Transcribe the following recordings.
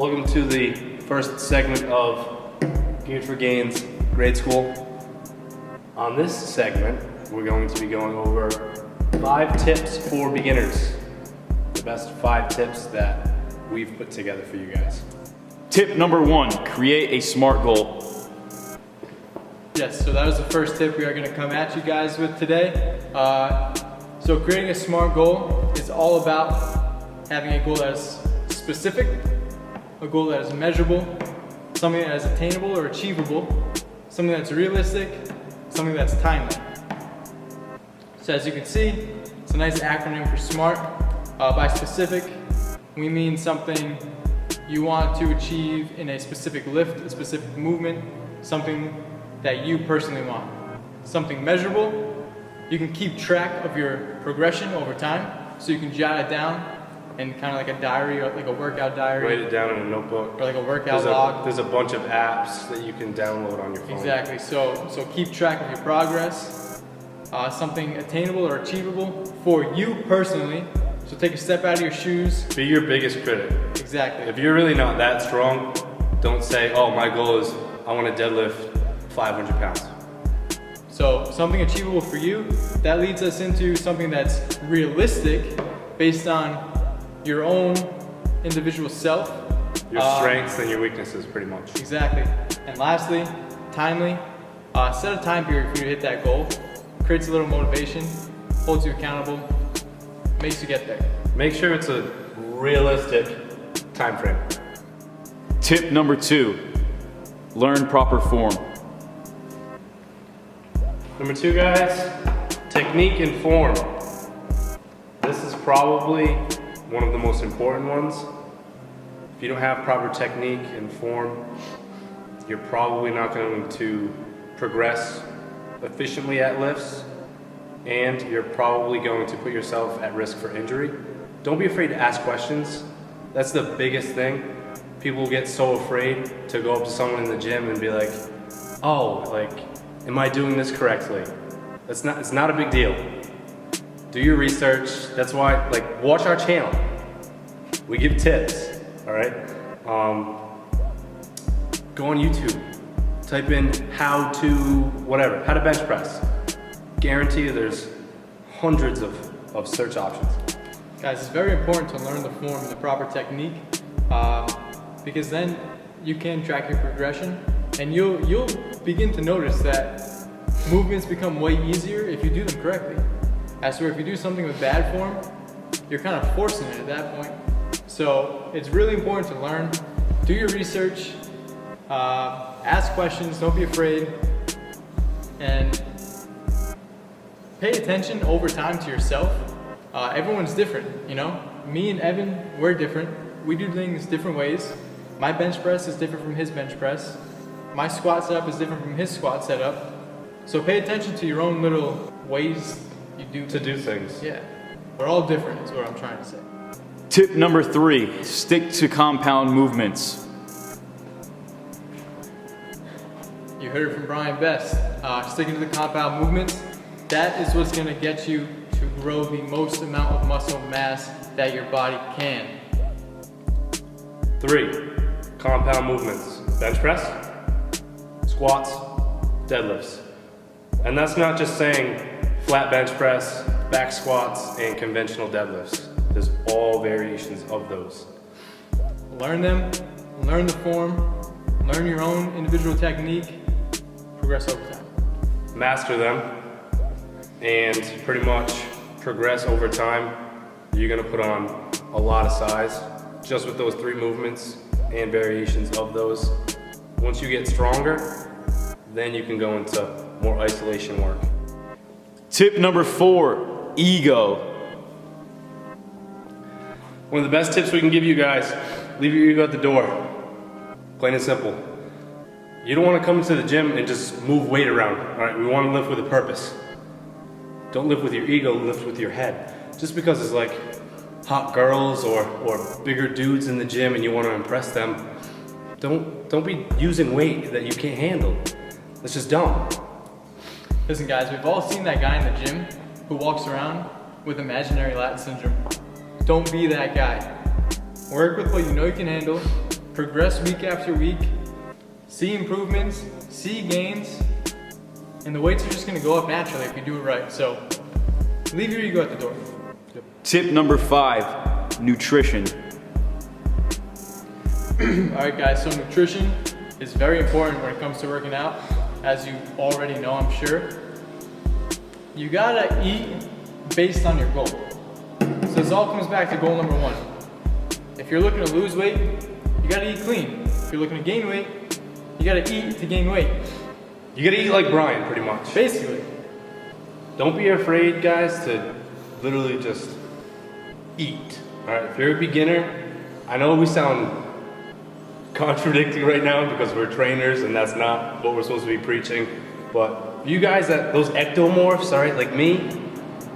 Welcome to the first segment of Geared4Gainz Grad School. On this segment, we're going to be going over 5 tips for beginners. The best 5 tips that we've put together for you guys. Tip number 1, create a SMART goal. Yes, so that was the first tip we are going to come at you guys with today. So creating a SMART goal is all about having a goal that is specific, a goal that is measurable, something that is attainable or achievable, something that's realistic, something that's timely. So as you can see, it's a nice acronym for SMART. By specific, we mean something you want to achieve in a specific lift, a specific movement, something that you personally want. Something measurable, you can keep track of your progression over time, so you can jot it down in kind of like a diary, or like a workout diary. Write it down in a notebook. Or like a workout log. There's a bunch of apps that you can download on your phone. Exactly, so keep track of your progress. Something attainable or achievable for you personally. So take a step out of your shoes. Be your biggest critic. Exactly. If you're really not that strong, don't say, oh, my goal is I want to deadlift 500 pounds. So something achievable for you, that leads us into something that's realistic based on your own individual self. Your strengths and your weaknesses, pretty much. Exactly. And lastly, timely. Set a time period for you to hit that goal. Creates a little motivation, holds you accountable, makes you get there. Make sure it's a realistic time frame. Tip number 2, learn proper form. Number 2, guys, technique and form. This is probably one of the most important ones. If you don't have proper technique and form, you're probably not going to progress efficiently at lifts, and you're probably going to put yourself at risk for injury. Don't be afraid to ask questions. That's the biggest thing. People get so afraid to go up to someone in the gym and be like, oh, like, am I doing this correctly? It's not a big deal. Do your research. That's why, like, watch our channel. We give tips, all right? Go on YouTube. Type in how to bench press. Guarantee you there's hundreds of search options. Guys, it's very important to learn the form and the proper technique, because then you can track your progression, and you'll begin to notice that movements become way easier if you do them correctly. As for if you do something with bad form, you're kind of forcing it at that point. So it's really important to learn, do your research, ask questions, don't be afraid, and pay attention over time to yourself. Everyone's different, you know? Me and Evan, we're different. We do things different ways. My bench press is different from his bench press. My squat setup is different from his squat setup. So pay attention to your own little ways you do things. Yeah, we're all different is what I'm trying to say. Tip number 3, stick to compound movements. You heard it from Brian Best. Sticking to the compound movements, that is what's gonna get you to grow the most amount of muscle mass that your body can. 3, compound movements. Bench press, squats, deadlifts. And that's not just saying flat bench press, back squats, and conventional deadlifts. There's all variations of those. Learn them, learn the form, learn your own individual technique, progress over time. Master them, and pretty much progress over time. You're gonna put on a lot of size just with those 3 movements and variations of those. Once you get stronger, then you can go into more isolation work. Tip number 4, ego. One of the best tips we can give you guys, leave your ego at the door. Plain and simple. You don't want to come into the gym and just move weight around, all right? We want to lift with a purpose. Don't lift with your ego, lift with your head. Just because it's like hot girls or bigger dudes in the gym and you want to impress them, don't be using weight that you can't handle. That's just dumb. Listen guys, we've all seen that guy in the gym who walks around with imaginary lat syndrome. Don't be that guy. Work with what you know you can handle, progress week after week, see improvements, see gains, and the weights are just gonna go up naturally if you do it right. So leave your ego at the door. Tip number 5, nutrition. Alright guys, so nutrition is very important when it comes to working out, as you already know, I'm sure. You gotta eat based on your goal. So this all comes back to goal number 1. If you're looking to lose weight, you gotta eat clean. If you're looking to gain weight, you gotta eat to gain weight. You gotta eat like Brian, pretty much. Basically. Don't be afraid, guys, to literally just eat. All right, if you're a beginner, I know we sound contradicting right now because we're trainers and that's not what we're supposed to be preaching. But you guys, those ectomorphs, all right, like me,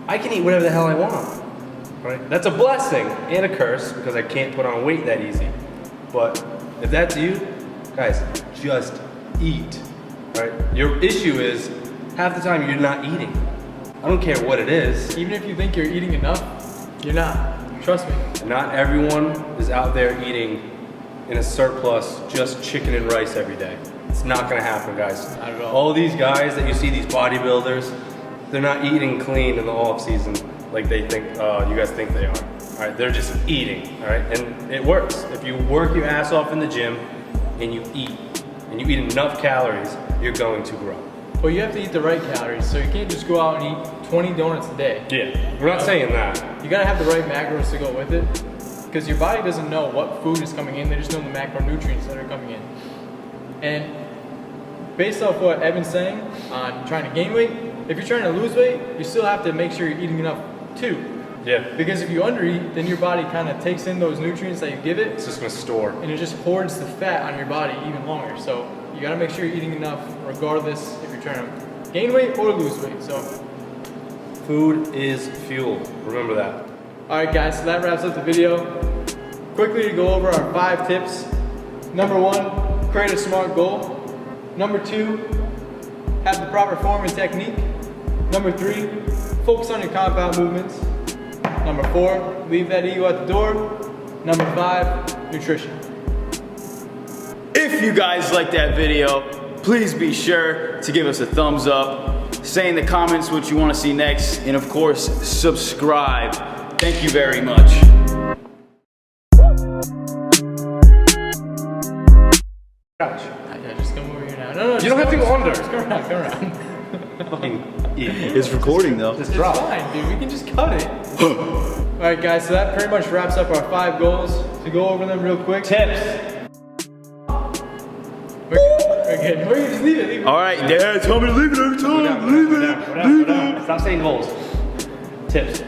I can eat whatever the hell I want. All right, that's a blessing and a curse because I can't put on weight that easy. But if that's you, guys, just eat. All right, your issue is half the time you're not eating. I don't care what it is. Even if you think you're eating enough, you're not. Trust me. Not everyone is out there eating in a surplus just chicken and rice every day. It's not gonna happen, guys. Not at all. All these guys that you see, these bodybuilders, they're not eating clean in the off season like they think, you guys think they are. All right, they're just eating, all right? And it works. If you work your ass off in the gym and you eat enough calories, you're going to grow. But you have to eat the right calories, so you can't just go out and eat 20 donuts a day. Yeah, we're not saying that. You gotta have the right macros to go with it, because your body doesn't know what food is coming in, they just know the macronutrients that are coming in. And based off what Evan's saying on trying to gain weight, if you're trying to lose weight, you still have to make sure you're eating enough too. Yeah. Because if you undereat, then your body kind of takes in those nutrients that you give it, It's just gonna store. and it just hoards the fat on your body even longer. So you gotta make sure you're eating enough regardless if you're trying to gain weight or lose weight. So, Food is fuel, remember that. alright guys, so that wraps up the video. Quickly to go over our 5 tips. Number 1, create a smart goal. Number 2, have the proper form and technique. Number 3, focus on your compound movements. Number 4, leave that ego at the door. Number 5, nutrition. If you guys like that video, please be sure to give us a thumbs up. Say in the comments what you want to see next, and of course, subscribe. Thank you very much. Yeah, just come over here now. No, You don't have to go under. Just come around. Fucking idiot. It's recording though. Just It's drop. fine, dude. We can just cut it. Alright guys, so that pretty much wraps up our 5 goals. To go over them real quick. Tips. We're good. We're good. Just leave it. All right, Dad, tell me to leave it every time. Leave it. Stop saying goals. Tips.